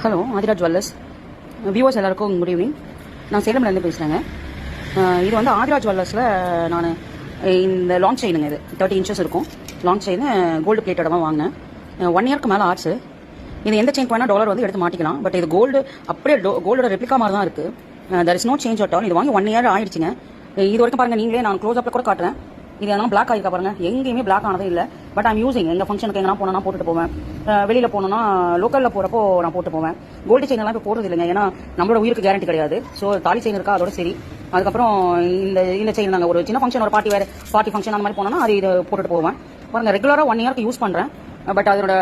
Hello Aadhira jewellers viewers எல்லாருக்கும் good evening. நான் சேலம்லேருந்து பேசுகிறேங்க. இது வந்து ஆதிரா ஜுவல்லர்ஸில் நான் இந்த லாங் செயினுங்க, இது 30 இன்ச்சஸ் இருக்கும். லாங் செயின் கோல்டு பிளேட்டோட தான் வாங்கினேன். 1 இயர்க்கு மேலே ஆச்சு. இது எந்த செயின் வேணால் டாலர் வந்து எடுத்து மாட்டிக்கலாம். பட் இது கோல்டு அப்படியே கோல்டோட ரெப்ளிகா மாதிரி தான் இருக்குது. There is no change at all. இது வாங்கி 1 இயர் ஆயிடுச்சுங்க. இது வரைக்கும் பாருங்கள், நீங்களே நான் க்ளோஸ் அப்பில் கூட காட்டுறேன். இது எல்லாம் பிளாக் ஆகிருக்கா பாருங்க, எங்கேயுமே பிளாக் ஆனதே இல்லை. But I'm using. எங்கள் ஃபங்க்ஷனுக்கு எங்கன்னா போனோன்னா போட்டுட்டு போவேன். வெளியில் போனோன்னா லோக்கலில் போகிறப்போ நான் போட்டு போவேன். கோல்டு செயின் எல்லாம் இப்போ போடுறது இல்லைங்க, ஏன்னா நம்மளோட உயிருக்கு கேரண்டி கிடையாது. ஸோ தாலி செயின் இருக்கா, அதோட சரி. அதுக்கப்புறம் இந்த செயின் நாங்கள் ஒரு சின்ன ஃபங்க்ஷன், ஒரு பார்ட்டி ஃபங்க்ஷன் அந்த மாதிரி போனோன்னா அது இது போட்டுட்டு போவேன். பாருங்கள், ரெகுலராக 1 இயர்க்கு யூஸ் பண்ணுறேன். பட் அதோட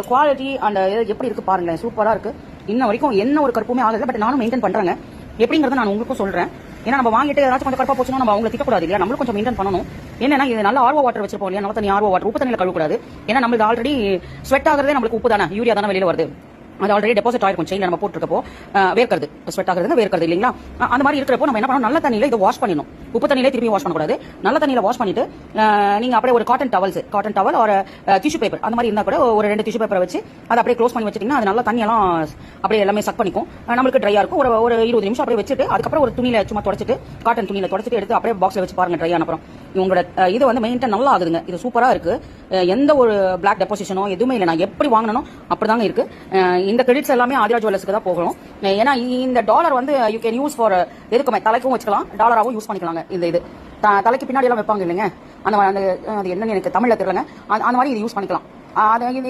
குவாலிட்டி அந்த எப்படி இருக்குது பாருங்களேன், சூப்பராக இருக்குது. இன்ன வரைக்கும் என்ன ஒரு கருப்புமே ஆகலை. பட் நானும் மெயின்டைன் பண்ணுறேங்க. எப்படிங்கிறத நான் உங்களுக்கும் சொல்கிறேன். ஏன்னா நம்ம வாங்கிட்டு ஏதாச்சும் கொஞ்சம் கருப்பா போச்சுன்னா நம்ம அவங்களை திட்டக்கூடாது இல்லையா, நம்மளும் கொஞ்சம் மெயின்டைன் பண்ணணும். என்னன்னா, இது நல்ல ஆர்வோ வாட்டர் வச்சிருப்போம் இல்லையா, நம்ம தண்ணி ஆர்வோ வாட்டர் உப்பு தண்ணியில் கழுவக்கூடாது. ஏன்னா நம்மளுக்கு ஆல்ரெடி ஸ்வெட் ஆகிறதே நம்மளுக்கு உப்பு தானே, யூரியா தானே வெளியில் வருது. அது ஆல்ரெடி டெபாசிட் ஆயிருக்கும் செயின்ல நம்ம போட்டுருக்கப்போ வேர்க்கிறது, ஸ்வெட் ஆகிறது வேர்க்கிறது இல்லைங்களா. அந்த மாதிரி இருக்கிறப்போ நம்ம என்ன பண்ணணும், நல்ல தண்ணியில இதை வாஷ் பண்ணணும். உப்பு தண்ணியிலே திருப்பி வாஷ் பண்ணக்கூடாது. நல்ல தண்ணியில வாஷ் பண்ணிட்டு நீங்க அப்படியே ஒரு காட்டன் டவல் ஒரு டிஷ்யூ பேப்பர் அந்த மாதிரி இருந்தா கூட ஒரு 2 டிஷ்யூ பேப்பரை வச்சு அதை அப்படியே க்ளோஸ் பண்ணி வச்சிட்டீங்கன்னா அது நல்லா தண்ணியெல்லாம் அப்படியே எல்லாமே சக் பண்ணிக்கும். நம்மளுக்கு ட்ரையா இருக்கும். ஒரு 20 நிமிஷம் அப்படியே வச்சுட்டு அதுக்கப்புறம் ஒரு துணியில சும்மா தொடச்சிட்டு, காட்டன் துணியில தொடச்சிட்டு எடுத்து அப்படியே பாக்ஸ்ல வச்சு பாருங்க. ட்ரை ஆன அப்புறம் உங்களோட இது வந்து மெயின்டைன் நல்லா ஆகுதுங்க. இது சூப்பரா இருக்கு. எந்த ஒரு பிளாக் டெபாசிஷனோ எதுவுமே இல்லை. நான் எப்படி வாங்கணும் அப்படிதாங்க இருக்கு. இந்த கிரெடிட்ஸ் எல்லாமே ஆதிரா ஜுவல்லர்ஸ்க்கு தான் போகணும். ஏன்னா இந்த டாலர் வந்து யூ கேன் யூஸ் ஃபார் எதுக்குமே, தலைக்கும் வச்சுக்கலாம், டாலராகவும் யூஸ் பண்ணிக்கலாங்க. இது தலைக்கு பின்னாடி எல்லாம் வைப்பாங்க இல்லைங்க, அது என்னன்னு எனக்கு தமிழ்ல தெரியலங்க. அந்த மாதிரி இது யூஸ் பண்ணிக்கலாம்.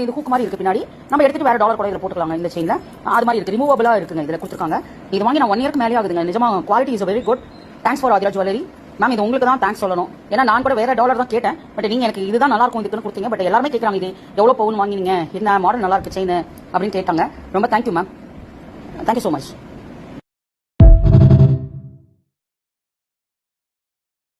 இது ஹூக் மாதிரி இருக்கு பின்னாடி, நம்ம எடுத்துட்டு வேற டாலர் கூட இதில் போட்டுக்கலாங்க. இந்த செயின்ல அது மாதிரி இருக்கு, ரிமூவபிளா இருக்குங்க. இதில் கொடுத்துருக்காங்க. இது வாங்கி நான் 1 இயர்க்கு மேலே ஆகுதுங்க. நிஜமா quality is very good. Thanks for Aathira jewellery ma'am. இது உங்களுக்கு தான் தேங்க்ஸ் சொல்லணும். ஏன்னா நான் கூட வேற டாலர் தான் கேட்டேன். பட் நீங்க எனக்கு இதுதான் நல்லா இருக்கும் இதுக்குன்னு கொடுத்தீங்க. பட் எல்லாருமே கேட்கறாங்க, இது எவ்வளவு பவுன் வாங்கினீங்க, என்ன மாடல் நல்லா இருக்கு செயின் அப்படின்னு கேட்டாங்க. ரொம்ப thank you ma'am. Thank you so much.